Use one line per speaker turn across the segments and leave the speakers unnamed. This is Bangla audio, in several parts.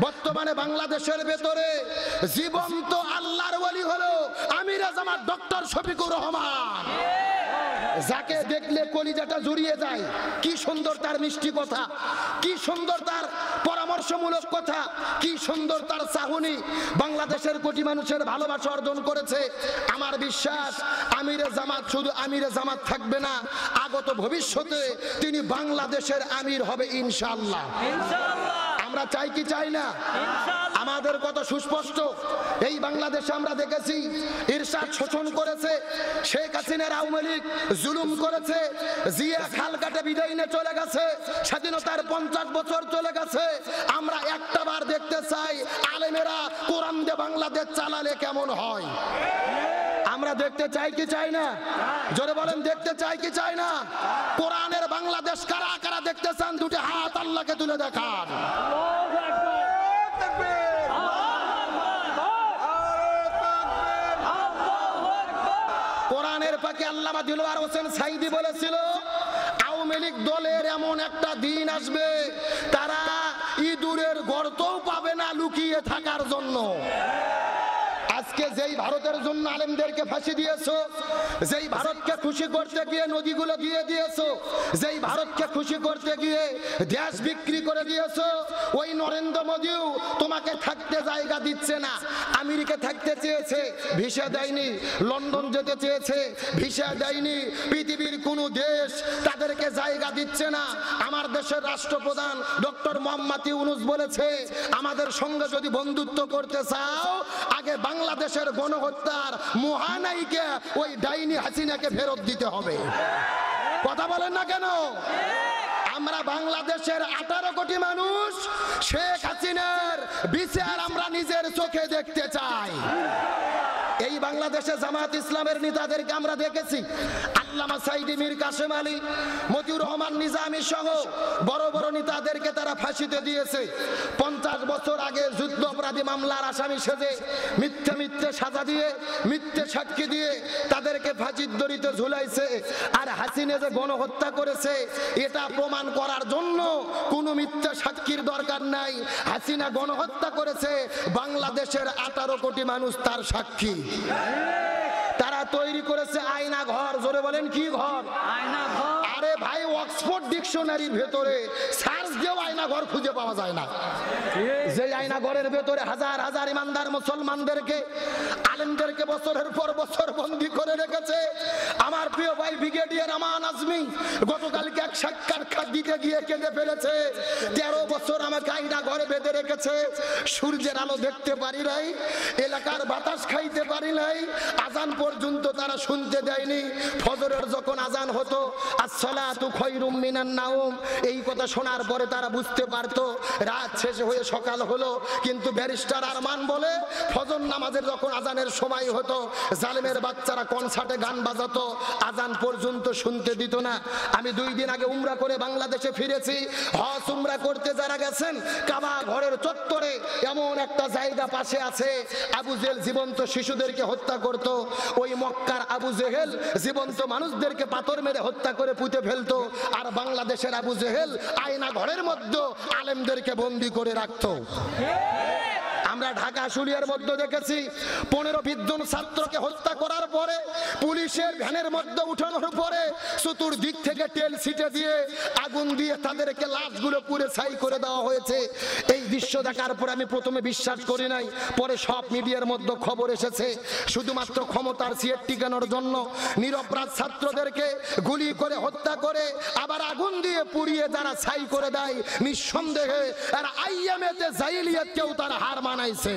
বর্তমানে বাংলাদেশের ভেতরে জীবন্ত আল্লাহর ওলি হলো আমিরে জামাত ডক্টর শফিকুর রহমান, যাকে দেখলে কলিজাটা জুড়িয়ে যায়। কি সুন্দর তার মিষ্টি কথা, কি সুন্দর তার পরামর্শমূলক কথা, কি সুন্দর তার চাহনি, বাংলাদেশের কোটি মানুষের ভালোবাসা অর্জন করেছে। আমার বিশ্বাস আমিরে জামাত শুধু আমিরে জামাত থাকবে না, আগত ভবিষ্যতে তিনি বাংলাদেশের আমির হবে ইনশাআল্লাহ। আমরা চাই কি চাই না? আমাদের কত সুস্পষ্ট। এই বাংলাদেশে আমরা দেখেছি ইরশাদ শোষণ করেছে, শেখ হাসিনার আওয়ামী লীগ জুলুম করেছে, জিয়া খাল কাটে বিদায় নিয়ে চলে গেছে, স্বাধীনতার 50 বছর চলে গেছে। আমরা একটা বার দেখতে চাই আলেমেরা কোরআন দিয়ে বাংলাদেশ চালালে কেমন হয়। আমরা দেখতে চাই কি চাই না? জোরে বলেন, দেখতে চাই কি চাই না? কোরআনের বাংলাদেশ কারা কারা দেখতে চান? দুটি হাত আল্লাহকে তুলে দেখান। কোরআনের পাকে আল্লামা দিলওয়ার হোসেন সাইদি বলেছিল, আওয়ামী লীগ দলের এমন একটা দিন আসবে তারা ইঁদুরের গর্তও পাবে না লুকিয়ে থাকার জন্য। আজকে যেই ভারতের জন্য আলেমদেরকে ফাঁসি দিয়েছো, যেই ভারতকে খুশি করতে গিয়ে নদীগুলো দিয়ে দিয়েছো, যেই ভারতকে খুশি করতে গিয়ে দেশ বিক্রি করে দিয়েছো, ওই নরেন্দ্র মোদিও তোমাকে থাকতে জায়গা দিচ্ছে না। আমেরিকা থাকতে চেয়েছে, ভিসা দেয়নি। লন্ডন যেতে চেয়েছে, ভিসা দেয়নি। পৃথিবীর কোন দেশ তাদেরকে জায়গা দিচ্ছে না। আমার দেশের রাষ্ট্রপ্রধান ডক্টর মোহাম্মদ ইউনূস বলেছে, আমাদের সঙ্গে যদি বন্ধুত্ব করতে চাও আগে বাংলাদেশের গণহত্যার মহানায়িকা ওই ডাইনি হাসিনাকে ফেরত দিতে হবে। কথা বলেন না কেন? আমরা বাংলাদেশের 18 কোটি মানুষ শেখ হাসিনার বিচার আমরা নিজের চোখে দেখতে চাই। এই বাংলাদেশে জামাত ইসলামের নেতাদেরকে আমরা দেখেছি, আল্লামা সাইদি, মীর কাসেম আলী, মতিউর রহমান নিজামী সহ বড় বড় নেতাদেরকে তারা ফাঁসিতে দিয়েছে। 50 বছর আগে যুদ্ধ অপরাধী মামলার আসামি সেজে মিথ্যে মিথ্যে সাজা দিয়ে, মিথ্যে সাক্ষী দিয়ে তাদেরকে ফাঁসির দড়িতে ঝুলাইছে। আর হাসিনা যে গণহত্যা করেছে এটা প্রমাণ করার জন্য কোনো মিথ্যে সাক্ষীর দরকার নাই। হাসিনা গণহত্যা করেছে, বাংলাদেশের 18 কোটি মানুষ তার সাক্ষী। তারা তৈরি করেছে আয়না ঘর। জোরে বলেন, কি ঘর? আয়না ঘর। আরে ভাই, অক্সফোর্ড ডিকশনারির ভেতরে সার্চ দিয়েও আয়না ঘর খুঁজে পাওয়া যায় না। যে আয়না ঘরের ভেতরে হাজার হাজার ইমানদার মুসলমানদেরকে, আলেমদেরকে বছরের পর বছর বন্দী করে রেখেছে। আমার প্রিয় ভাই ব্রিগেডিয়ার আমান আজমি গতকালকে এক সাক্ষাৎকার দিতে গিয়ে কেঁদে ফেলেছে। 13 বছর আমাকে আয়না ঘরে বেঁধে রেখেছে, সূর্যের আলো দেখতে পারি নাই, এলাকার বাতাস খাইতে পারি নাই, আজান পর্যন্ত তারা শুনতে দেয়নি। ফজরের যখন আজান হতো, আসসালাতু খায়রুম মিনান নাওম, এই কথা শোনার পরে তারা বুঝতে পারতো রাত শেষ হয়ে সকাল হলো। কিন্তু ব্যারিস্টার আরমান বলে, ফজর নামাজের যখন আজানের সময় হতো, জালেমের বাচ্চারা কনসার্টে গান বাজাতো, আজান পর্যন্ত শুনতে দিত না। আমি 2 দিন আগে উমরা করে বাংলাদেশে ফিরেছি। হজ উমরা করতে যারা গেছেন, কাবা ঘরের চত্বরে এমন একটা জায়গা পাশে আছে, আবু জেহেল জীবন্ত শিশুদেরকে হত্যা করত। ওই মক্কার আবু জেহেল জীবন্ত মানুষদেরকে পাথর মেরে হত্যা করে পুঁতে ফেলতো। আর বাংলাদেশের আবু জেহেল আয়না ঘরের মধ্যে আলেমদেরকে বন্দী করে রাখতো। আমরা ঢাকা আশুলিয়ার মধ্যে দেখেছি 15-20 জন ছাত্রকে হত্যা করার পরে পুলিশের ভ্যানের মধ্যে উঠানোর পরে চতুর্দিক থেকে তেল ছিটে দিয়ে আগুন দিয়ে তাদেরকে লাশগুলো পুড়ে ছাই করে দেওয়া হয়েছে। এই দৃশ্য দেখার পর আমি প্রথমে বিশ্বাস করি নাই, পরে সব মিডিয়ার মধ্যে খবর এসেছে। শুধুমাত্র ক্ষমতার সিট টিকানোর জন্য নিরপরাধ ছাত্রদেরকে গুলি করে হত্যা করে আবার আগুন দিয়ে পুড়িয়ে যারা ছাই করে দেয়, নিঃসন্দেহে আর আইএমএতে জাইলিয়াতকেও তারা হার মানাইছে।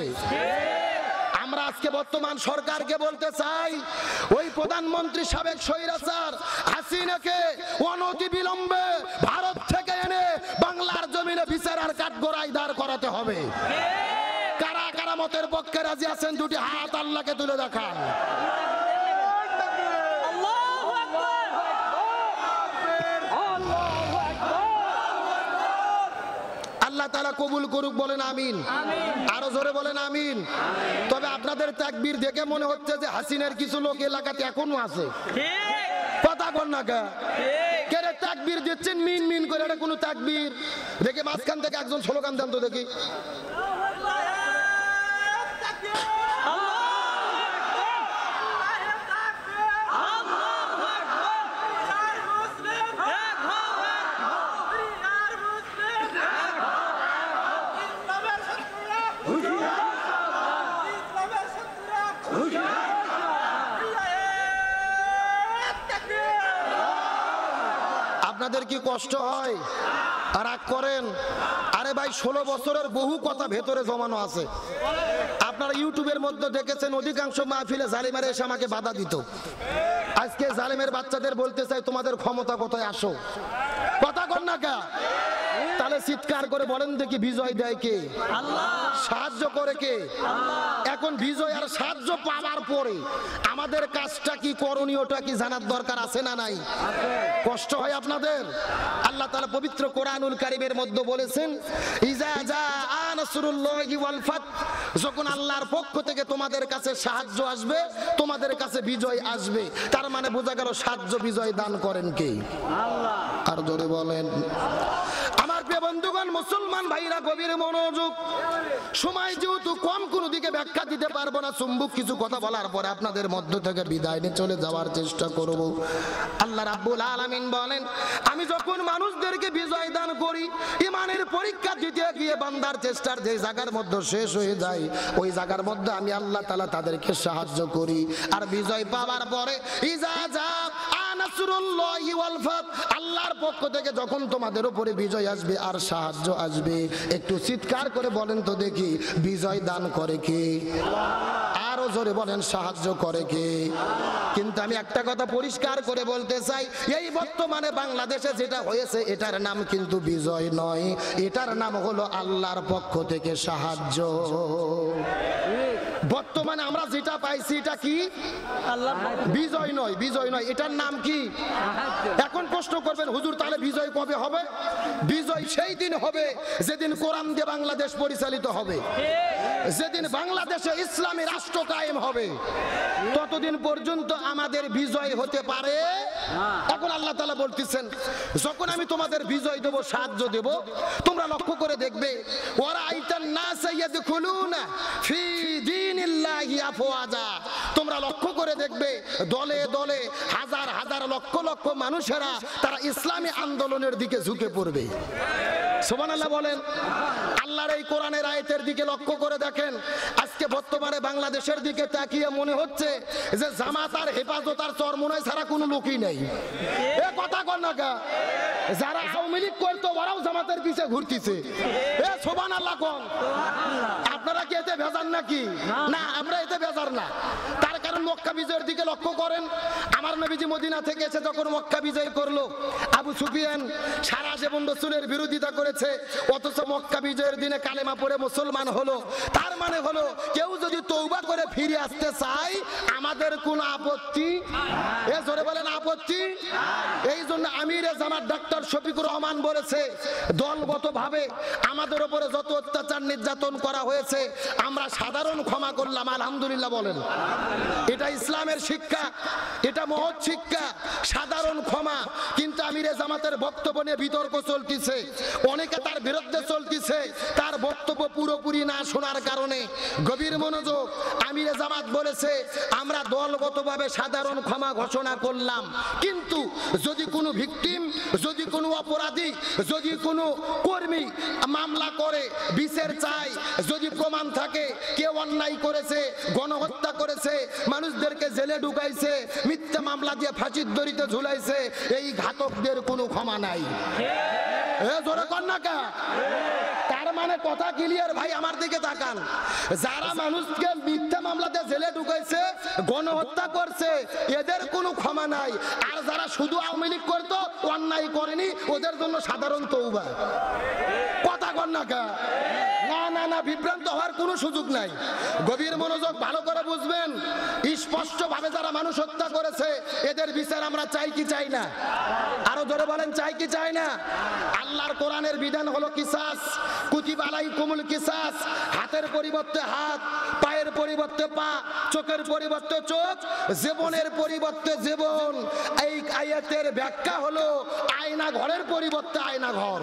আমরা আজকে বর্তমান সরকারকে বলতে চাই, ওই প্রধানমন্ত্রী সাবেক স্বৈরাচার হাসিনাকে অনতিবিলম্বে ভারত থেকে এনে বাংলার জমিনে বিচারের কাঠগড়ায় দাঁড় করাতে হবে। কারা কারামতের পক্ষে রাজি আছেন? দুটি হাত আল্লাহকে তুলে দেখান। আল্লাহ তাআলা কবুল করুক, বলেন আমিন। আরো জোরে বলেন আমিন। তবে আপনাদের তাকবীর দেখে মনে হচ্ছে যে হাসিনার কিছু লোক এলাকাতে এখনো আছে। কথা বল না কে? কেরে তাকবীর দিচ্ছেন মিন মিন করে? এটা কোনো তাকবীর? দেখে মাঝখান থেকে একজন স্লোগান দেন তো দেখি। আপনাদের কি কষ্ট হয়? রাগ করেন? আরে ভাই 16 বছরের বহু কথা ভেতরে জমানো আছে। আপনারা ইউটিউবের মধ্যে দেখেছেন অধিকাংশ মাহফিলে জালিমেরা এসে আমাকে বাধা দিত। আজকে জালিমের বাচ্চাদের বলতে চাই, তোমাদের ক্ষমতা কোথায়, আসো। কথা কর না কা? তাহলে চিৎকার করে বলেন দেখি, বিজয় দেয় কে? আল্লাহ। সাহায্য করে কে? আল্লাহ। এখন বিজয় আর সাহায্য পাওয়ার পরে আমাদের কাজটা কি, করণীয়টা কি জানার দরকার আছে না নাই? কষ্ট হয় আপনাদের? আল্লাহ তাআলা পবিত্র কোরআনুল কারীমের মধ্যে বলেছেন, ইজা জাআ নাসরুল্লাহি ওয়াল ফাত, যখন আল্লাহর পক্ষ থেকে তোমাদের কাছে সাহায্য আসবে, তোমাদের কাছে বিজয় আসবে। তার মানে বোঝা গেল সাহায্য বিজয় দান করেন কে? আল্লাহ। আর জোরে বলেন। আমার প্রিয় বন্ধুগণ, মুসলমান ভাইরা গভীর মনোযোগ। সময় যেহেতু কম, কোনো দিকে ব্যাখ্যা দিতে পারবো না, চুম্বক কিছু কথা বলার পরে আপনাদের মধ্য থেকে বিদায় নিয়ে চলে যাওয়ার চেষ্টা করব। আল্লাহ রাব্বুল আলামিন বলেন, আমি যখন মানুষদেরকে বিজয় দান করি, ইমানের পরীক্ষা দিতে গিয়ে বান্দার চেষ্টার যে জায়গার মধ্যে শেষ হয়ে যায়, ওই জায়গার মধ্যে আমি আল্লাহ তাআলা তাদেরকে সাহায্য করি। আর বিজয় পাওয়ার পরে ইজা জাআ নাসরুল্লাহি ওয়াল ফাত, আল্লাহর পক্ষ থেকে যখন তোমাদের উপরে বিজয় আসবে আর সাহায্য আসবে, একটু চিৎকার করে বলেন তো দেখি, বিজয় দান করে কে? আরো জোরে বলেন, সাহায্য করে কে? কিন্তু আমি একটা কথা পরিষ্কার করে বলতে চাই, এই বর্তমানে বাংলাদেশে যেটা হয়েছে, এটার নাম কিন্তু বিজয় নয়, এটার নাম হলো আল্লাহর পক্ষ থেকে সাহায্য। বর্তমানে আমরা যেটা পাইছি এটা কি? বিজয় নয়, বিজয় নয়, এটার নাম কি? এখন প্রশ্ন করবেন, হুজুর তাহলে বিজয় কবে হবে? বিজয় সেই দিন হবে যেদিন কোরআন দিয়ে বাংলাদেশ পরিচালিত হবে, যেদিন বাংলাদেশে ইসলামী রাষ্ট্র কায়েম হবে, ততদিন পর্যন্ত আমাদের বিজয় হতে পারে। এখন আল্লাহ তাআলা বলতেছেন, যখন আমি তোমাদের বিজয় দেব, সাহায্য দেব, তোমরা লক্ষ্য করে দেখবে, ওয়ারা আইতান নাস ইয়াদখুলুনা ফি দীনিল্লাহি আফওয়াজা, তোমরা লক্ষ্য করে দেখবে দলে দলে হাজার হাজার লক্ষ লক্ষ মানুষেরা তারা ইসলামী আন্দোলনের দিকে ঝুঁকে পড়বে। সুবহানাল্লাহ বলেন। আল্লাহর এই কোরআনের আয়াতের দিকে লক্ষ্য করে দেখেন, আজকে বর্তমানে বাংলাদেশের দিকে তাকিয়ে মনে হচ্ছে যে জামাত আর হেফাজত আর চরমোনাই ছাড়া কোনো লোকই নেই। এ কথা কর না কা? যারা আওয়ামী লীগ করতো ওরাও জামাতের পিছে ঘুরতেছে। এ সুবহানাল্লাহ কোন? আপনারা কি এতে বেজার নাকি? না, আমরা এতে বেজার না। তার কারণ মক্কা বিজয়ের দিকে লক্ষ্য করেন, আমার নবীজি মদিনা থেকে এসে যখন মক্কা বিজয় করলো, আবু সুফিয়ান সারা জীবন রাসূলের বিরোধিতা করেছে, অথচ মক্কা বিজয়ের দিনে কালেমা পড়ে মুসলমান হলো। তার মানে হলো, কেউ যদি তওবা করে ফিরে আসতে চায়, আমাদের কোনো আপত্তি, এ জোরে বলেন, আপত্তি। এই জন্য আমিরে জামাত ডাক্তার শফিকুর রহমান বলেছে, দলগতভাবে আমাদের উপরে যত অত্যাচার নির্যাতন করা হয়েছে, আমরা সাধারণ ক্ষমা করলাম, আলহামদুলিল্লাহ বলেন। এটা ইসলামের শিক্ষা, এটা মহৎ শিক্ষা, সাধারণ ক্ষমা। কিন্তু আমিরে জামাতের বক্তব্য নিয়ে বিতর্ক চলতেছে, অনেকে তার বিরুদ্ধে চলতেছে, তার বক্তব্য পুরোপুরি না শোনার কারণে। গভীর মনোযোগ। আমিরে জামাত বলেছে, আমরা দলগতভাবে সাধারণ ক্ষমা ঘোষণা করলাম, কিন্তু যদি কোনো ভিকটিম, যদি কোনো অপরাধী, যদি কোনো কর্মী মামলা করে বিচার চায়, যদি প্রমাণ থাকে কেউ অন্যায় করেছে, গণহত্যা করেছে, মানুষদেরকে জেলে ঢুকাইছে, মিথ্যা মামলা দিয়ে ফাঁসির দড়িতে ঝুলাইছে, এই ঘাতকদের কোনো ক্ষমা নাই। এ জোরে কর না কা? তার মানে কথা ক্লিয়ার ভাই, আমার দিকে তাকান। যারা মানুষকে মিথ্যা মামলাতে জেলে ঢুকাইছে, গণহত্যা করছে, এদের কোনো ক্ষমা নাই। আর যারা শুধু আওয়ামী লীগ করতো, অন্যায় করেনি, ওদের জন্য সাধারণ তওবা। কথা কর না কা? না না না, বিভ্রান্ত হওয়ার কোনো সুযোগ নাই। গভীর মনোযোগ, ভালো করে বুঝবেন। স্পষ্ট ভাবে যারা মানুষ হত্যা করেছে, এদের বিচার আমরা চাই কি চাই না? আরো ধরে বলেন, চাই কি চাই না? আল্লাহর কোরআনের বিধান হলো কিসাস, কুতিবা আলাইকুমুল কিসাস। হাতের পরিবর্তে হাত, পায়ের পরিবর্তে পা, চোখের পরিবর্তে চোখ, জীবনের পরিবর্তে জীবন। এই আয়াতের ব্যাখ্যা হলো আয়না ঘরের পরিবর্তে আয়না ঘর।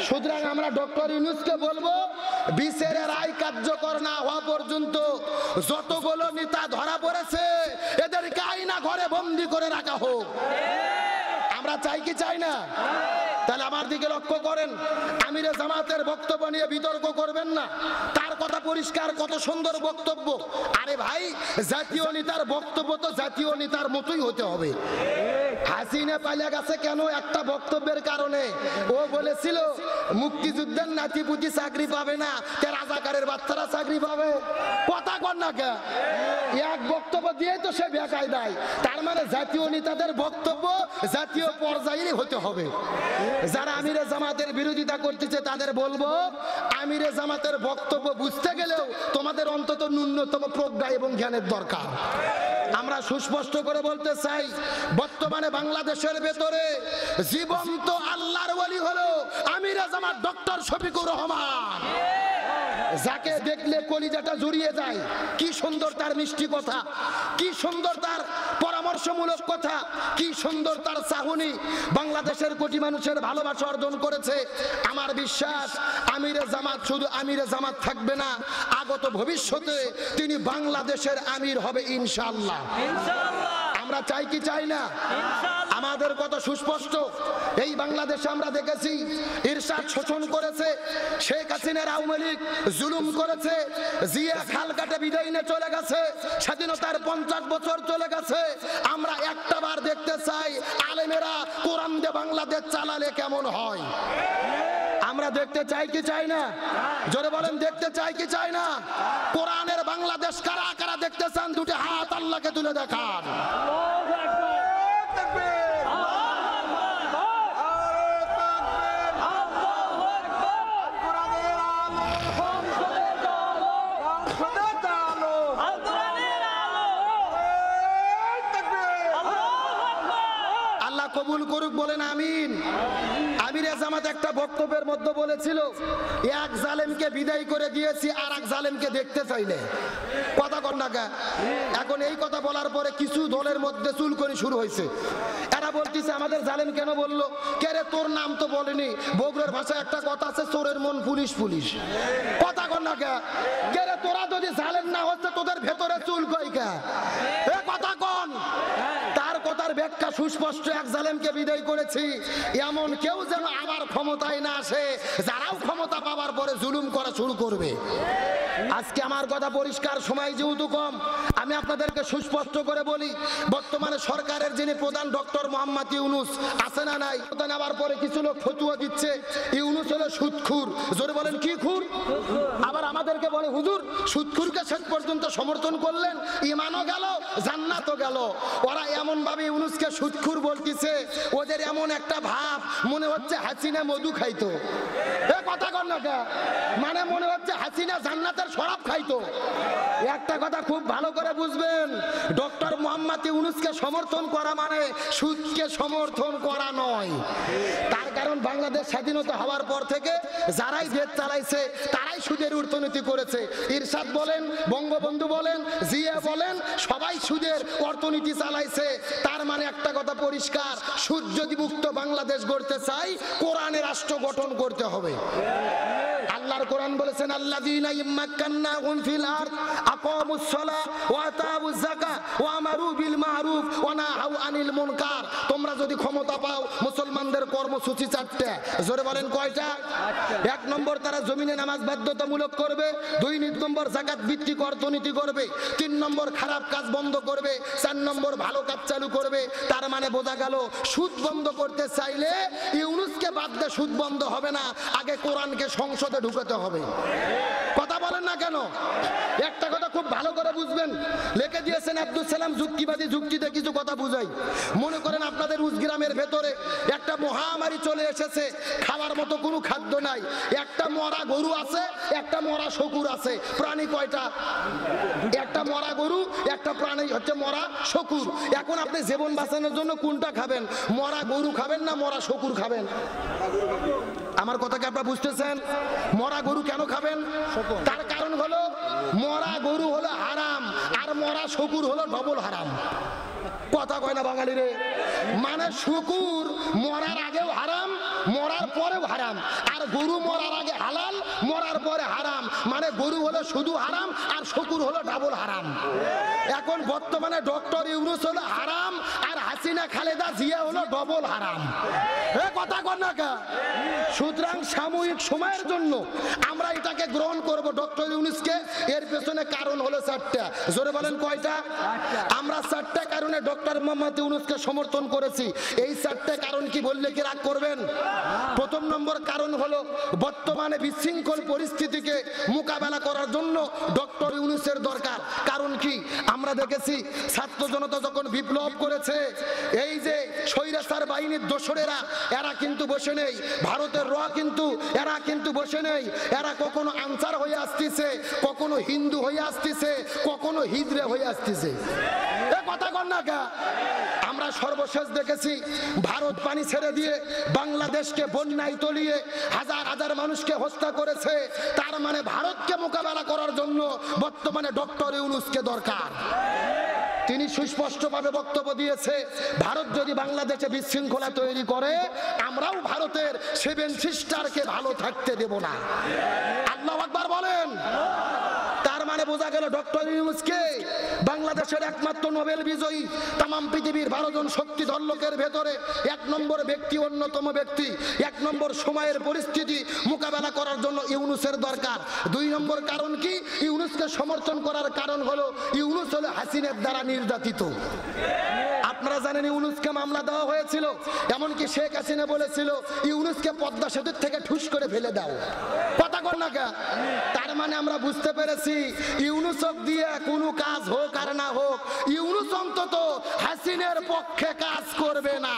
সুতরাং আমরা ডক্টর ইউনূসকে বলবো, বিচারের রায় কার্যকর না হওয়া পর্যন্ত যতগুলো নেতা ধরা পড়েছে এদেরকে আয়না ঘরে বন্দী করে রাখা হোক। আমরা চাই কি চাই না? তাহলে আমার দিকে লক্ষ্য করেন, আমিরে জামাতের বক্তব্য নিয়ে বিতর্ক করবেন না। তার কথা পরিষ্কার, কত সুন্দর বক্তব্য। আরে ভাই, জাতীয় নেতার বক্তব্য তো জাতীয় নেতার মতোই হতে হবে। হাসিনা পালিয়ে গেছে কেন? একটা বক্তব্যের কারণে। ও বলেছিল মুক্তিযুদ্ধের নাতিপুতি চাকরি পাবে না, তে রাজাকারের বাচ্চারা চাকরি পাবে। কথা কর না কে? এক বক্তব্য দিয়ে তো সে বেকায় দেয়। তার মানে জাতীয় নেতাদের বক্তব্য জাতীয় পর্যায়ে হতে হবে। যারা আমিরে জামাতের বিরোধিতা করতেছে তাদের বলবো, আমিরে জামাতের বক্তব্য বুঝতে গেলেও তোমাদের অন্তত ন্যূনতম প্রজ্ঞা এবং জ্ঞানের দরকার। আমরা সুস্পষ্ট করে বলতে চাই, বর্তমানে বাংলাদেশের ভেতরে জীবন্ত আল্লাহর ওলি হলো আমিরে জামাত ডক্টর শফিকুর রহমান, যাকে দেখলে কলিজাটা জড়িয়ে যায়। কি সুন্দর তার মিষ্টি কথা, কি সুন্দর তার পরামর্শমূলক কথা, কি সুন্দর তার চাহনি। বাংলাদেশের কোটি মানুষের ভালোবাসা অর্জন করেছে। আমার বিশ্বাস আমিরে জামাত শুধু আমিরে জামাত থাকবে না, আগত ভবিষ্যতে তিনি বাংলাদেশের আমির হবে ইনশাআল্লাহ। আমরা চাই কি চাই না? আমাদের কথা সুস্পষ্ট। এই বাংলাদেশে আমরা দেখেছি ইরশাদ শোষণ করেছে, শেখ হাসিনার আওয়ামী লীগ জুলুম করেছে, জিয়া খাল কাটে বিদায় নিয়ে চলে গেছে, স্বাধীনতার 50 বছর চলে গেছে। আমরা একটা বার দেখতে চাই আলেমেরা কোরআন দিয়ে বাংলাদেশ চালালে কেমন হয়। আমরা দেখতে চাই কি চাই না? জোরে বলেন, দেখতে চাই কি চাই না? কোরআনের বাংলাদেশ কারা কারা দেখতে চান? দুটি হাত আল্লাহকে তুলে দেখান। আল্লাহ কবুল করুক, বলেন আমিন। আমিরে জামাত একটা বক্তব্যের মধ্যে বলেছিল, এক জালেমকে বিদায় করে দিয়েছি আর এক জালেমকে দেখতে চাইলে। কথা কর না কে? এখন এই কথা বলার পরে কিছু দলের মধ্যে চুলকনি শুরু হয়েছে। এরা বলতেছে আমাদের জালেম কেন বললো? কে রে, তোর নাম তো বলেনি। বগুড়ার ভাষায় একটা কথা আছে, চোরের মন পুলিশ পুলিশ। কথা কর না কে? কে রে, তোরা যদি জালেম না হচ্ছে তোদের ভেতরে চুল কই কে? এ কথা কন। তার কথার ব্যাখ্যা সুস্পষ্ট, এক জালেমকে বিদায় করেছি, এমন কেউ যেন আবার ক্ষমতায় না আসে যারাও ক্ষমতা পাওয়ার পরে জুলুম করা শুরু করবে। আজকে আমার কথা পরিষ্কার, সময় যেহেতু কম আমি আপনাদেরকে সুস্পষ্ট করে বলি, বর্তমানে সরকারের যিনি প্রধান ডক্টর মোহাম্মদ ইউনূস আছে না নাই? প্রধান আবার পরে কিছু লোক ফতুয়া দিচ্ছে ইউনূস হলো সুদখুর। জোরে বলেন, কি খুর? আবার আমাদেরকে বলে হুজুর সুদখুরকে শেষ পর্যন্ত সমর্থন করলেন, ঈমানও গেল জান্নাতও গেল। ওরা এমন ভাবে ইউনূসকে সুদখুর বলতেছে, ওদের এমন একটা ভাব মনে হচ্ছে হাসিনা মধু খাইতো। এ কথা কর না কে? মানে মনে হচ্ছে হাসিনা জান্নাতের শরাব খাইতো। একটা কথা খুব ভালো করে বুঝবেন, ডক্টর মোহাম্মদ ইউনূসকে সমর্থন করা মানে সুদকে সমর্থন করা নয়। তার কারণ বাংলাদেশ স্বাধীনতা হওয়ার পর থেকে যারাই দেশ চালাইছে তারাই সুদের অর্থনীতি করেছে। ইরশাদ বলেন, বঙ্গবন্ধু বলেন, জিয়া বলেন, সবাই সুদের অর্থনীতি চালাইছে। তার মানে একটা কথা পরিষ্কার, সুদ যদি মুক্ত বাংলাদেশ গড়তে চাই কোরআনের রাষ্ট্র গঠন করতে হবে। আল্লাহর কোরআন বলেছেন, আল্লাযীনা ইম্মাক্কান্নাহুম ফিল আরদ আকামুস সালাহ ওয়া আতাউয যাকাত ওয়া আমারু বিল মারুফ ওয়া নাহাউ আনিল মুনকার। তোমরা যদি ক্ষমতা পাও মুসলমানদের কর্মসূচি 4টা। জোরে বলেন কয়টা? 1 নম্বর তারা জমিনে নামাজ বাধ্যতামূলক করবে, 2 নম্বর যাকাত ভিত্তিক অর্থনীতি করবে, 3 নম্বর খারাপ কাজ বন্ধ করবে, 4 নম্বর ভালো কাজ চালু করবে। তার মানে বোঝা গেল সুদ বন্ধ করতে চাইলে ইউনূসকে বাদ দিয়ে সুদ বন্ধ হবে না, আগে কোরআনকে সংসদে ঢুকাতে হবে। কথা বলেন না কেন? একটা কথা খুব ভালো করে বুঝবেন, লিখে দিয়েছেন আব্দুল সালাম যুক্তিবাদী, যুক্তিতে কিছু কথা বুঝাই। মনে করেন আপনাদের উজগ্রামের ভেতরে একটা মহামারী চলে এসেছে, খাওয়ার মতো কোনো খাদ্য নাই, একটা মরা গরু আছে, একটা মরা শকুর আছে। প্রাণী কয়টা? একটা মরা গরু, একটা প্রাণী হচ্ছে মরা শকুর। এখন আপনি জীবন বাঁচানোর জন্য কোনটা খাবেন? মরা গরু খাবেন না মরা শকুর খাবেন? আমার কথা কি আপনারা বুঝতেছেন? মরা গরু কেন খাবেন? তার কারণ হলো মরা গরু হলো হারাম আর মরা শকুর হলো ডবল হারাম। কথা কয় না বাঙালি রে? মানে শুকুর মরার আগেও হারাম, মরার পরেও হারাম, আর গরু মরার আগে হালাল, মরার পরে হারাম, মানে গরু হলো শুধু হারাম আর শুকুর হলো ডাবল হারাম। এখন বর্তমানে ডক্টর ইউনূস হলো হারাম আর হাসিনা খালেদা জিয়া হলো ডবল হারাম। এ কথা কর না কা? সুতরাং সাময়িক সময়ের জন্য আমরা এটাকে গ্রহণ করব ডক্টর ইউনূসকে। এর পেছনে কারণ হলো 4টা। জোরে বলেন কয়টা? আমরা 4টা কারণে ডক্টর মোহাম্মদ ইউনূসকে সমর্থন করেছি। এই 4টা কারণ কি বললে কি রাগ করবেন? প্রথম নম্বর কারণ হলো বর্তমানে বিশৃঙ্খল পরিস্থিতিকে মোকাবেলা করার জন্য ডক্টর ইউনূসের দরকার। কারণ কি? আমরা দেখেছি ছাত্র জনতা যখন বিপ্লব করেছে, এই যে স্বৈরাচার বাহিনীর দোসরেরা এরা কিন্তু বসে নেই, ভারতের র কিন্তু এরা কিন্তু বসে নেই। এরা কখনো আনসার হয়ে আসতেছে, কখনো হিন্দু হয়ে আসতেছে, কখনো হিজড়ে হয়ে আসতেছে। এ কথা কর না কা? আমরা সর্বশেষ দেখেছি ভারত পানি ছেড়ে দিয়ে বাংলাদেশকে বন্যায় তলিয়ে হাজার হাজার মানুষকে হত্যা করেছে। তার মানে ভারতকে মোকাবেলা করার জন্য বর্তমানে ডক্টর ইউনূসকে দরকার। তিনি সুস্পষ্টভাবে বক্তব্য দিয়েছে, ভারত যদি বাংলাদেশে বিশৃঙ্খলা তৈরি করে আমরাও ভারতের 7 সিস্টারকে ভালো থাকতে দেব না। আল্লাহু আকবার বলেন। তার মানে বোঝা গেল ডক্টর ইউনূসকে বাংলাদেশের একমাত্র নোবেল বিজয়ী, তাম পৃথিবীর 12 জন শক্তিধর লোকের ভেতরে 1 নম্বর ব্যক্তি, অন্যতম ব্যক্তি। 1 নম্বর সময়ের পরিস্থিতি মোকাবেলা করার জন্য ইউনূসের দরকার। 2 নম্বর কারণ কি? ইউনূসকে সমর্থন করার কারণ হলো ইউনূস হলো হাসিনার দ্বারা নির্যাতিত। আপনারা জানেন ইউনূসকে মামলা দেওয়া হয়েছিল, এমনকি শেখ হাসিনা বলেছিল ইউনূসকে পদ্মা সেতুর থেকে ঠুস করে ফেলে দাও। কথা কর না কা? তার মানে আমরা বুঝতে পেরেছি ইউনূস দিয়ে কোনো কাজ হোক আর না হোক, ইউনূস অন্তত হাসিনার পক্ষে কাজ করবে না।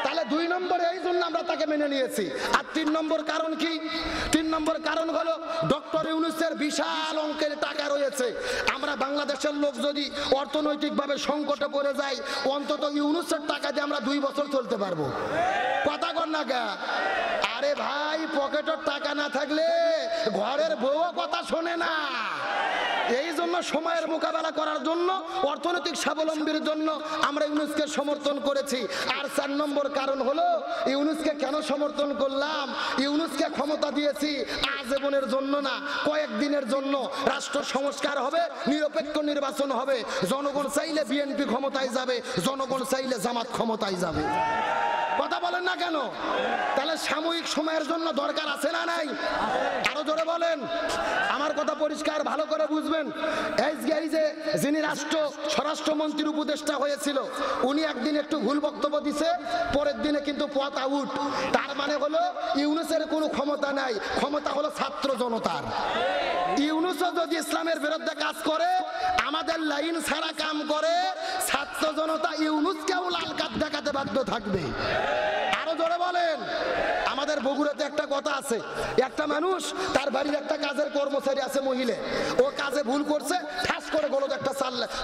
তাহলে 2 নম্বরে এই জন্য আমরা তাকে মেনে নিয়েছি। আর 3 নম্বর কারণ কি? 3 নম্বর কারণ হলো ডক্টর ইউনূসের বিশাল অঙ্কের টাকা রয়েছে। আমরা বাংলাদেশের লোক যদি অর্থনৈতিকভাবে সংকটে পড়ে যাই, অন্তত ইউনূসের টাকা দিয়ে আমরা 2 বছর চলতে পারবো। কথা কর না কা? আরে ভাই, পকেটের টাকা না থাকলে ঘরের বউ কথা শোনে না। এই জন্য সময়ের মোকাবেলা করার জন্য, অর্থনৈতিক স্বাবলম্বীর জন্য আমরা ইউনূসকে সমর্থন করেছি। আর 4 নম্বর কারণ হলো ইউনূসকে কেন সমর্থন করলাম? ইউনূসকে ক্ষমতা দিয়েছি আজীবনের জন্য না, কয়েকদিনের জন্য। রাষ্ট্র সংস্কার হবে, নিরপেক্ষ নির্বাচন হবে। জনগণ চাইলে বিএনপি ক্ষমতায় যাবে, জনগণ চাইলে জামাত ক্ষমতায় যাবে। কথা বলেন না কেন? তাহলে সাময়িক সময়ের জন্য দরকার আছে না নাই? আরো জোরে বলেন। আমার কথা পরিষ্কার ভালো করে বুঝবেন। এই যে যিনি স্বরাষ্ট্রমন্ত্রীর উপদেষ্টা হয়েছিল, উনি একদিন একটু ভুল বক্তব্য দিছে, পরের দিনে কিন্তু পথ আউট। তার মানে হলো ইউনূসের কোনো ক্ষমতা নাই, ক্ষমতা হলো ছাত্র জনতার। ইউনূসও যদি ইসলামের বিরুদ্ধে কাজ করে, আমাদের লাইন ছাড়া কাম করে, ছাত্র জনতা ইউনূসকেও লাল কার্ড দেখাতে বাধ্য থাকবে। আরো জোরে বলেন। আমাদের বগুড়াতে একটা কথা আছে, একটা মানুষ, তার বাড়ির একটা কাজের কর্মচারী আছে মহিলা, ও কাজে ভুল করছে, ঠাস করে গলদ একটা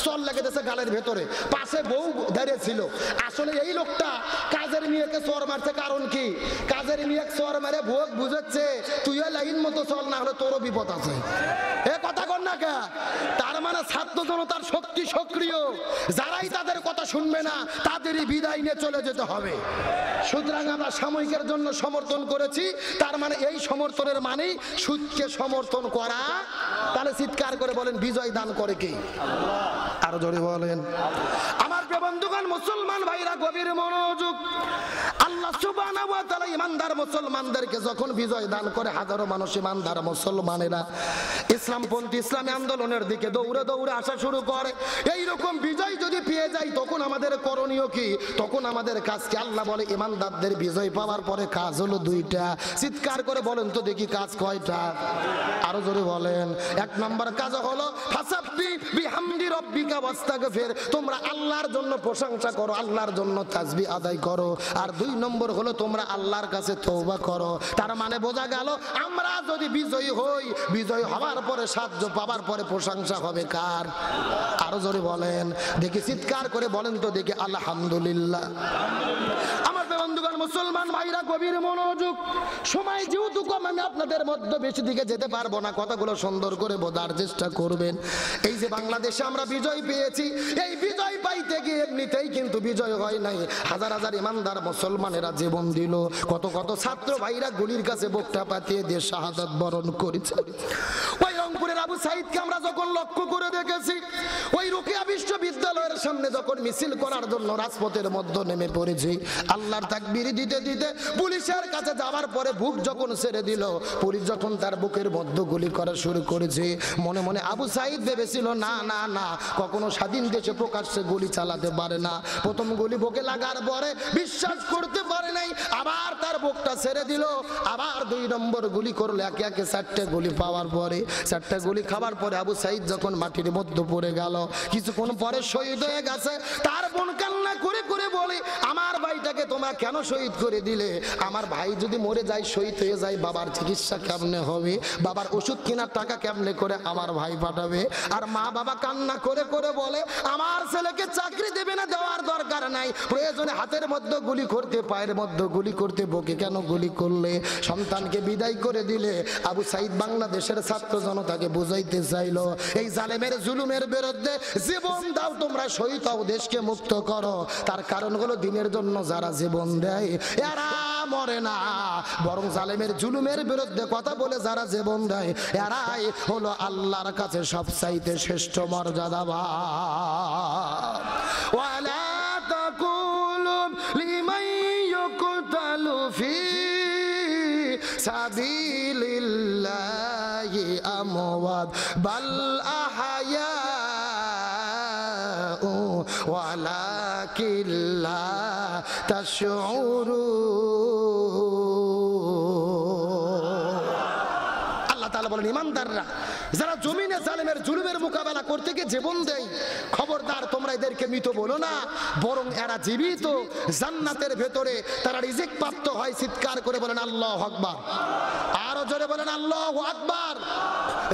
চল লেগে দিয়েছে গালের ভেতরে। পাশে বউ দাঁড়িয়ে ছিল। আসলে এই লোকটা কাজের মেয়েকে চর মারছে। কারণ কি? কাজের মেয়ে চর মারে ভোগ বুঝাচ্ছে তুইও লাইন মতো চল, না হলে তোরও বিপদ আছে। এ কথা কর না কা? তার মানে ছাত্র জনতার শক্তি সক্রিয়, যারাই তাদের কথা শুনবে না তাদেরই বিদায় নিয়ে চলে যেতে হবে। সুতরাং আমরা সাময়িকের জন্য সমর্থন করেছি। তার মানে এই সমর্থনের মানেই সুদকে সমর্থন করা। তাহলে চিৎকার করে বলেন, বিজয় দান করে কে? আরো জোরে বলেন। আমার প্রিয় বন্ধুগণ, মুসলমান ভাইরা গভীর মনোযোগ। আল্লাহ সুবহানাহু ওয়া তাআলা ইমানদার মুসলমানদেরকে যখন বিজয় দান করে, হাজারো মানুষ ইমানদার মুসলমানেরা ইসলামপন্থী ইসলামী আন্দোলনের দিকে দৌড়ে দৌড়ে আসা শুরু করে। এই রকম বিজয় যদি পেয়ে যাই, তখন আমাদের করণীয় কি? তখন আমাদের কাজ কি? আল্লাহ বলে ইমানদারদের বিজয় পাওয়ার পরে কাজ হলো 2টা। চিৎকার করে বলেন তো দেখি, কাজ কয়টা? আরো জোরে বলেন। 1 নম্বর কাজ হলো ফাসাব্বি বিহামদি রাব্বিকা ওয়াস্তাগফির, তোমরা আল্লাহর জন্য প্রশংসা করো, আল্লাহর জন্য তাসবিহ আদায় করো। আর 2 নম্বর হলো তোমরা আল্লাহর কাছে তওবা করো। তার মানে বোঝা গেল, আমরা যদি বিজয়ী হই, বিজয় হওয়ার পরে, সাহায্য পাওয়ার পরে প্রশংসা হবে কার? আরো জোরে বলেন দেখি, চিৎকার করে বলেন তো দেখি, আলহামদুলিল্লাহ। আমার বন্ধুগণ মুসলমান ভাইরা গভীর মনোযোগ, সময় যেহেতু কম আমি আপনাদের মধ্যে বেশি দিকে যেতে পারবো না, কথাগুলো সুন্দর করে বোঝার চেষ্টা করবেন। এই যে বাংলাদেশে আমরা বিজয় পেয়েছি, এই বিজয় পাইতে গিয়ে এমনিতেই কিন্তু বিজয় হয় নাই, হাজার হাজার ইমানদার মুসলমানেরা জীবন দিল, কত কত ছাত্র ভাইরা গুলির কাছে বুকটা পাতিয়ে দিয়ে শাহাদাত বরণ করেছে। ওই রংপুরের আবু সাইদকে আমরা যখন লক্ষ্য করে দেখেছি, ওই রুকিয়া বিশ্ববিদ্যালয়ের সামনে যখন মিছিল করার জন্য রাজপথের মধ্যে নেমে পড়েছি, আল্লাহর তাকবীর দিতে দিতে পুলিশের কাছে যাওয়ার পরে বুক যখন ছেড়ে দিল, পুলিশ যখন তার বুকের মধ্যে গুলি করা শুরু করেছে, মনে মনে আবু সাইদ ভেবেছিল না না না, কখনো স্বাধীন দেশে প্রকাশ্যে গুলি চালাতে পারে না। প্রথম গুলি বুকে লাগার পরে বিশ্বাস করতে পারে নাই, আবার তার বুকটা ছেড়ে দিল, আবার 2 নম্বর গুলি করলো। একে একে 4টে গুলি পাওয়ার পরে, 4টে গুলি খাবার পরে আবু সাইদ যখন মাটির মধ্যে পড়ে গেল, কিছুক্ষণ পরে শহীদ হয়ে গেছে। তার বোন কান্না করে করে বলে, আমার ভাইটাকে তোমরা কেন শহীদ করে দিলে? আমার ভাই যদি মরে যায়, শহীদ হয়ে যায়, বাবার চিকিৎসা কেমনে হবে, বাবার ওষুধ কেনার টাকা কেমনে করে আমার ভাই পাঠাবে? আর মা বাবা কান্না করে করে বলে, আমার ছেলেকে চাকরি দেবে না, দেওয়ার দরকার নাই, প্রয়োজনে হাতের মধ্যে গুলি করতে, পায়ের মধ্যে গুলি করতে, বুকে কেন গুলি করলে? সন্তানকে বিদায় করে দিলে। আবু সাইদ বাংলাদেশের ছাত্র জনতাকে বুঝাইতে চাইলো, এই জালেমের জুলুমের বিরুদ্ধে জীবন দাও, তোমরা শহীদ হও, দেশকে মুক্ত করো। তার কারণ হলো দিনের জন্য যারা জীবন দেয় এরা মরে না, বরং জালেমের জুলুমের বিরুদ্ধে কথা বলে যারা জীবন দেয় এরাই হলো আল্লাহর কাছে সবচাইতে শ্রেষ্ঠ মর্যাদাবান। ওয়ালা তাকুলু লিমান ইউকতালু ফি সাবিলিল্লাহি আমওয়াত বাল আহয়া ওয়ালাকিন লা তাশউরুন। আল্লাহ তাআলা বলেন, ইমানদাররা যারা জমিনে জালেমের জুলুমের মোকাবেলা করতে গিয়ে জীবন দেয়, খবরদার তোমরা এদেরকে মৃত বলো না, বরং এরা জীবিত, জান্নাতের ভেতরে তারা রিজিক প্রাপ্ত হয়। চিৎকার করে বলেন আল্লাহু আকবার, আরো জোরে বলেন আল্লাহু আকবার।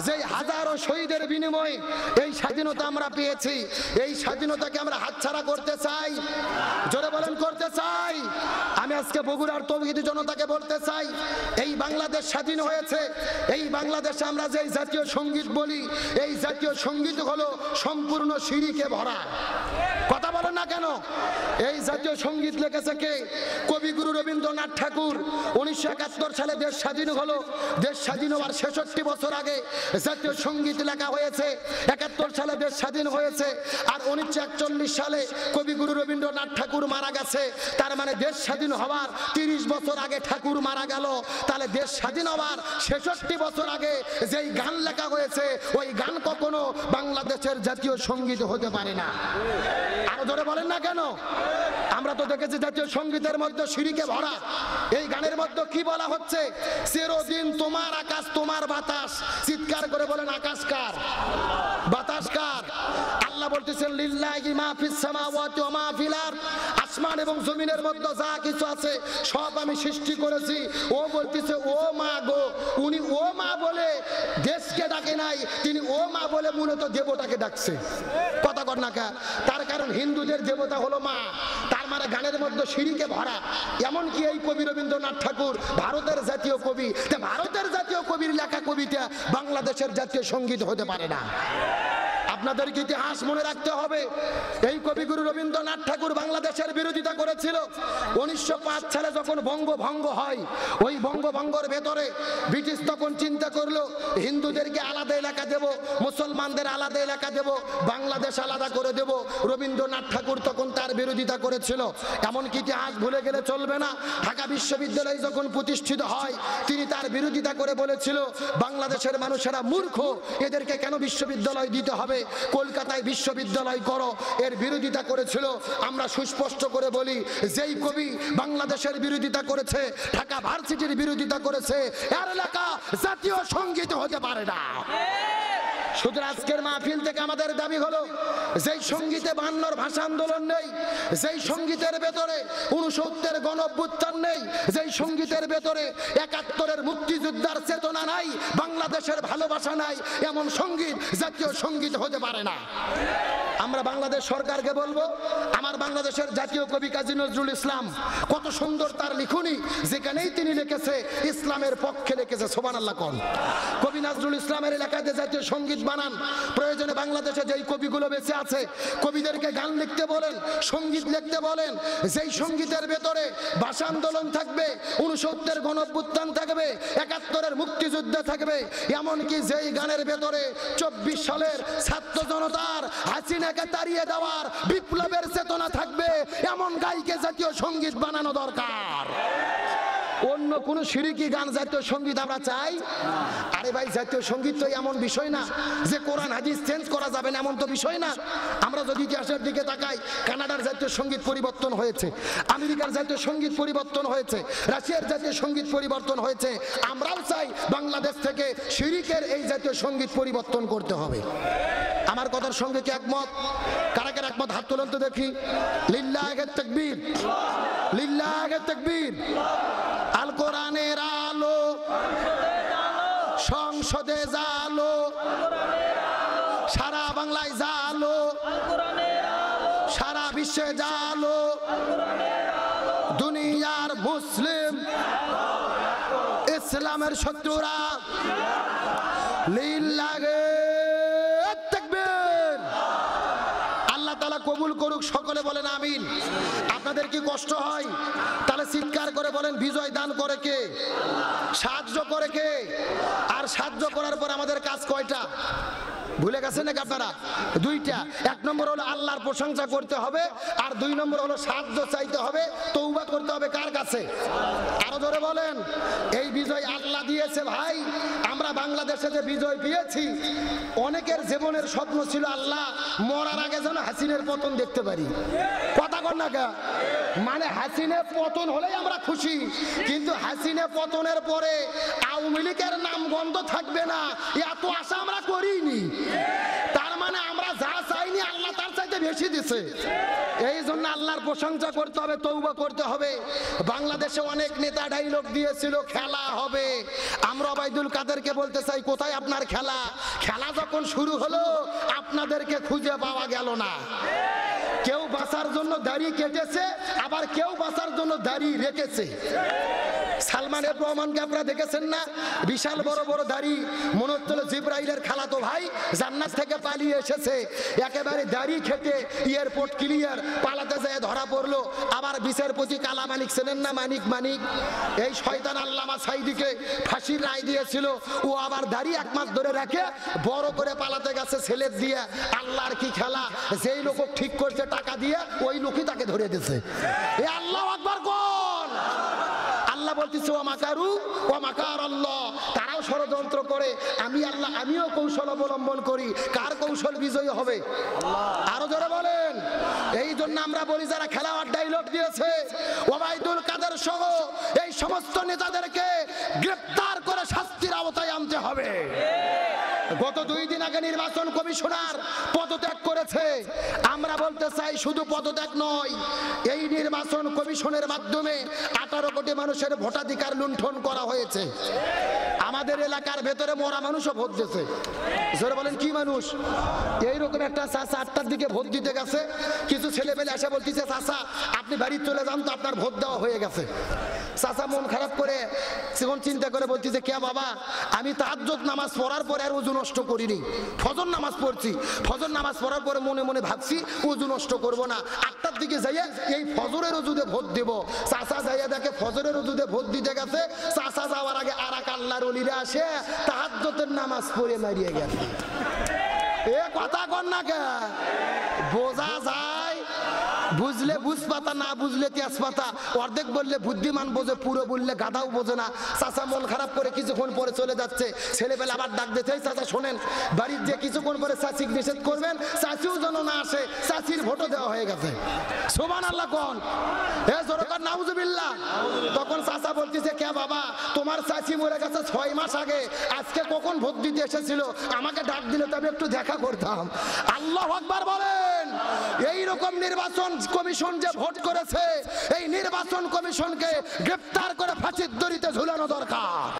যে হাজারো শহীদের বিনিময়ে এই স্বাধীনতা আমরা পেয়েছি, এই স্বাধীনতাকে আমরা হাতছাড়া করতে চাই? জোরে বলেন করতে চাই? আমি আজকে বগুড়ার তৌহিদি জনতাকে বলতে চাই, এই বাংলাদেশ স্বাধীন হয়েছে, এই বাংলাদেশে আমরা যে জাতীয় সঙ্গীত বলি, এই জাতীয় সঙ্গীত হলো সম্পূর্ণ শিরিকে ভরা। কথা বলেন না কেন? এই জাতীয় সঙ্গীত লিখেছে কে? কবিগুরু রবীন্দ্রনাথ ঠাকুর। 1971 সালে দেশ স্বাধীন হলো, দেশ স্বাধীন হওয়ার 66 বছর আগে জাতীয় সঙ্গীত লেখা হয়েছে। 71 সালে দেশ স্বাধীন হয়েছে, আর 1941 সালে কবিগুরু রবীন্দ্রনাথ ঠাকুর মারা গেছে। তার মানে দেশ স্বাধীন হওয়ার 30 বছর আগে ঠাকুর মারা গেল। তাহলে দেশ স্বাধীন হওয়ার 66 বছর আগে যেই গান লেখা হয়েছে, ওই গান কখনো বাংলাদেশের জাতীয় সঙ্গীত হতে পারে না। আরো ধরে বলেন না কেন? আমরা তো দেখেছি জাতীয় সঙ্গীতের মধ্যে শিরিকে ভরা। এই গানের মধ্যে কি বলা হচ্ছে? চিরদিন তোমার আকাশ তোমার বাতাস। চিৎকার করে বলেন, আকাশ কার? বাতাস কার? আল্লাহ বলতেছেন, লিল্লাহি মা ফিস সামাওয়াতি ওয়া মা ফিল আরদ। আসমান এবং জমিনের মধ্যে যা কিছু আছে সব আমি সৃষ্টি করেছি। ও বলতেছে, ও মা গো, উনি ও মা বলে দেশকে ডাকে নাই, তিনি ও মা বলে মূলত দেবতাকে ডাকছে। কথা কর না কা? তার কারণ হিন্দুদের দেবতা হলো মা। তার মানে গানের মধ্যে শিরিকে ভরা। এমনকি এই কবি রবীন্দ্রনাথ ঠাকুর ভারতের জাতীয় কবি, ভারতের জাতীয় কবির লেখা কবিতা বাংলাদেশের জাতীয় সঙ্গীত হতে পারে না। আপনাদেরকে ইতিহাস মনে রাখতে হবে। এই কবিগুরু রবীন্দ্রনাথ ঠাকুর বাংলাদেশের বিরোধিতা করেছিল। 1905 সালে যখন বঙ্গভঙ্গ হয়, ওই বঙ্গভঙ্গের ভেতরে ব্রিটিশ তখন চিন্তা করলো হিন্দুদেরকে আলাদা এলাকা দেব, মুসলমানদের আলাদা এলাকা দেব, বাংলাদেশ আলাদা করে দেব। রবীন্দ্রনাথ ঠাকুর তখন তার বিরোধিতা করেছিল। এমনকি ইতিহাস ভুলে গেলে চলবে না। ঢাকা বিশ্ববিদ্যালয় যখন প্রতিষ্ঠিত হয়, তিনি তার বিরোধিতা করে বলেছিল, বাংলাদেশের মানুষেরা মূর্খ, এদেরকে কেন বিশ্ববিদ্যালয় দিতে হবে, কলকাতায় বিশ্ববিদ্যালয় করো। এর বিরোধিতা করেছিল। আমরা সুস্পষ্ট করে বলি, যেই কবি বাংলাদেশের বিরোধিতা করেছে, ঢাকা ভার্সিটির বিরোধিতা করেছে, এর লেখা জাতীয় সঙ্গীত হতে পারে না। সুতরাং আজকের মাহফিল থেকে আমাদের দাবি হলো, যেই সঙ্গীতে 52 ভাষা আন্দোলন নেই, যেই সঙ্গীতের ভেতরে 69 গণ অভ্যুত্থান নেই, যেই সঙ্গীতের ভেতরে 71 মুক্তিযোদ্ধার চেতনা নাই, বাংলাদেশের ভালোবাসা নাই, এমন সঙ্গীত জাতীয় সঙ্গীত হতে পারে না। আমরা বাংলাদেশ সরকারকে বলবো, আমার বাংলাদেশের জাতীয় কবি কাজী নজরুল ইসলাম কত সুন্দর তার লিখনি, যেখানেই তিনি লিখেছে ইসলামের পক্ষে লিখেছে। সুবহানাল্লাহ কোন কবি নজরুল ইসলামের এলাকাতে জাতীয় সঙ্গীত বানান। প্রয়োজনে বাংলাদেশে যেই কবিগুলো বেঁচে আছে কবিদেরকে গান লিখতে বলেন, সঙ্গীত লিখতে বলেন, যেই সঙ্গীতের ভেতরে ভাষা আন্দোলন থাকবে, 69 গণ অভ্যুত্থান থাকবে, 71 মুক্তিযুদ্ধ থাকবে, এমনকি যেই গানের ভেতরে 24 সালের ছাত্র জনতার হাসিনাকে তাড়িয়ে দেওয়ার বিপ্লবের চেতনা থাকবে, এমন গায়িকা জাতীয় সঙ্গীত বানানো দরকার। অন্য কোন শিরকি গান জাতীয় সঙ্গীত আমরা চাই? আরে ভাই, জাতীয় সঙ্গীত তো এমন বিষয় না যে কোরআন হাদিস চেঞ্জ করা যাবে না, এমন তো বিষয় না। আমরা যদি ইতিহাসের দিকে তাকাই, কানাডার জাতীয় সঙ্গীত পরিবর্তন হয়েছে, আমেরিকার জাতীয় সঙ্গীত পরিবর্তন হয়েছে, রাশিয়ার জাতীয় সঙ্গীত পরিবর্তন হয়েছে। আমরাও চাই বাংলাদেশ থেকে শিরকের এই জাতীয় সঙ্গীত পরিবর্তন করতে হবে। আমার কথার সঙ্গে কি একমত? কারা কারা একমত? হাত তুলেন তো দেখি। লিল্লাহে তাকবীর, লিল্লাহে তাকবীর। আল কোরআনের আলো সংসদে জালো, সারা বাংলায় জালো, সারা বিশ্বে জালো, দুনিয়ার মুসলিম ইসলামের শত্রুরা লিল্লাহে তাকবীর। আল্লাহ তাআলা কবুল করুক, সকলে বলেন আমিন। আপনাদের কি কষ্ট হয়? তাহলে চিৎকার করে বলেন, বিজয় দান করে কে? সাহায্য করে কে? আর সাহায্য করার পর আমাদের কাজ কয়টা? ভুলে গেছেন নাকি আপনারা? দুইটা। এক নম্বর হলো আল্লাহর প্রশংসা করতে হবে, আর 2 নম্বর হলো সাহায্য চাইতে হবে, তওবা করতে হবে। কার কাছে? আরো জোরে বলেন। এই বিজয় আল্লাহ দিয়েছে ভাই। আমরা বাংলাদেশে যে বিজয় পেয়েছি, অনেকের জীবনের স্বপ্ন ছিল আল্লাহ মরার আগে যেন হাসিনের পতন দেখতে পারি। কথা কর না কে? মানে হাসিনে পতন হলেই আমরা খুশি, কিন্তু হাসিনে পতনের পরে আওয়ামী লীগের নাম গন্ধ থাকবে না, এত আশা আমরা করিনি। তার মানে আমরা যা চাইনি আল্লাহ তার চাইতে বেশি দিছে। এই জন্য আল্লাহর প্রশংসা করতে হবে, তওবা করতে হবে। বাংলাদেশে অনেক নেতা ডায়লগ দিয়েছিল খেলা হবে। আমরা ওবায়দুল কাদেরকে বলতে চাই, কোথায় আপনার খেলা? খেলা যখন শুরু হলো আপনাদেরকে খুঁজে পাওয়া গেল না। কেউ বাঁচার জন্য দাড়ি কেটেছে, আবার কেউ বাঁচার জন্য দাড়ি রেখেছে। সালমান এফ রহমানকে আপনারা দেখেছেন না? বিশাল বড় বড় দাড়ি, মনে হচ্ছিল জিব্রাইলের খালাতো ভাই জান্নাত থেকে পালিয়ে এসেছে। একেবারে দাড়ি খেটে এয়ারপোর্ট ক্লিয়ার, পালাতে যায় ধরা পড়লো। আবার বিচারপতি কালা মানিক ছিলেন না, মানিক মানিক, এই শয়তান আল্লামা সাইদিকে ফাঁসির রায় দিয়েছিল। ও আবার দাড়ি 1 মাস ধরে রাখে বড় করে পালাতে গেছে ছেলে দিয়ে। আল্লাহর কি খেলা! যেই লোক ঠিক করছে টাকা দিয়ে, ওই লোকই তাকে ধরে দিয়েছে। এ আল্লাহু আকবার কোন? আল্লাহ বলতেছে ওয়া মাকারু ওয়া মাকার আল্লাহ। তারাও ষড়যন্ত্র করে, আমি আল্লাহ আমিও কৌশল অবলম্বন করি। কার কৌশল বিজয়ী হবে? আরো জোরে বলেন। এই জন্য আমরা বলি, যারা খেলাওয়ার ডায়লগ দিয়েছে ওবায়দুল কাদের সহ এই সমস্ত নেতাদেরকে গ্রেফতার করে শাস্তির আওতায় আনতে হবে। গত 2 দিন আগে নির্বাচন কমিশনার পদত্যাগ করেছে। আমরা বলতে চাই, শুধু পদত্যাগ নয়, এই নির্বাচন কমিশনের মাধ্যমে 18 কোটি মানুষের ভোটাধিকার লুণ্ঠন করা হয়েছে। আমাদের এলাকার ভেতরে মরা মানুষও ভোট দিয়েছে। জোরে বলেন, কি মানুষ? এইরকম একটা চাচা 8টার দিকে ভোট দিতে গেছে, কিছু ছেলেপেলে এসে বলতেছে, চাচা আপনি বাড়ি চলে যান তো, আপনার ভোট দেওয়া হয়ে গেছে। চাচা মন খারাপ করে যখন চিন্তা করে বলতেছে, কে বাবা, আমি তাহাজ্জুদ নামাজ পড়ার পরে আর ওযু নষ্ট করিনি, ফজর নামাজ পড়ছি। ফজর নামাজ পড়ার পরে মনে মনে ভাবছি ওযু নষ্ট করব না, 8টার দিকে যাইয়া এই ফজরের ওযুতে ভোট দেব। চাচা যাইয়া দেখে ফজরের ওযুতে ভোট দিতে গেছে। চাচা যাওয়ার আগে আর এক আল্লাহর ওলিরা আসে তাহাজ্জুদের নামাজ পড়ে মারিয়ে গেছে। এ কথা কর না কে? বোঝা যায়? বুঝলে বুঝ পাতা, না বুঝলে তেজ পাতা। অর্ধেক বললে বুদ্ধিমান বোঝে, পুরো বললে গাধাও বোঝে না। চাচা মন খারাপ করে কিছুক্ষণ পরে চলে যাচ্ছে। ছেলেবেলা আবার ডাক দিতে, চাচা শোনেন, বাড়ির যে কিছুক্ষণ পরে চাচিকে নিষেধ করবেন, চাচিও যেন না আসে, চাচির ভোটও দেওয়া হয়ে গেছে। সুবহানাল্লাহ কোন এ জোরকার নাউজুবিল্লাহ। তখন চাচা বলতেছে কে বাবা তোমার চাচি মরে গেছে 6 মাস আগে, আজকে কখন ভোট দিতে এসেছিল, আমাকে ডাক দিলে তবে একটু দেখা করতাম। আল্লাহু আকবার বলেন। এই রকম নির্বাচন কমিশন যে ভোট করেছে, এই নির্বাচন কমিশনকে গ্রেফতার করে ফাঁসির দড়িতে ঝুলানো দরকার।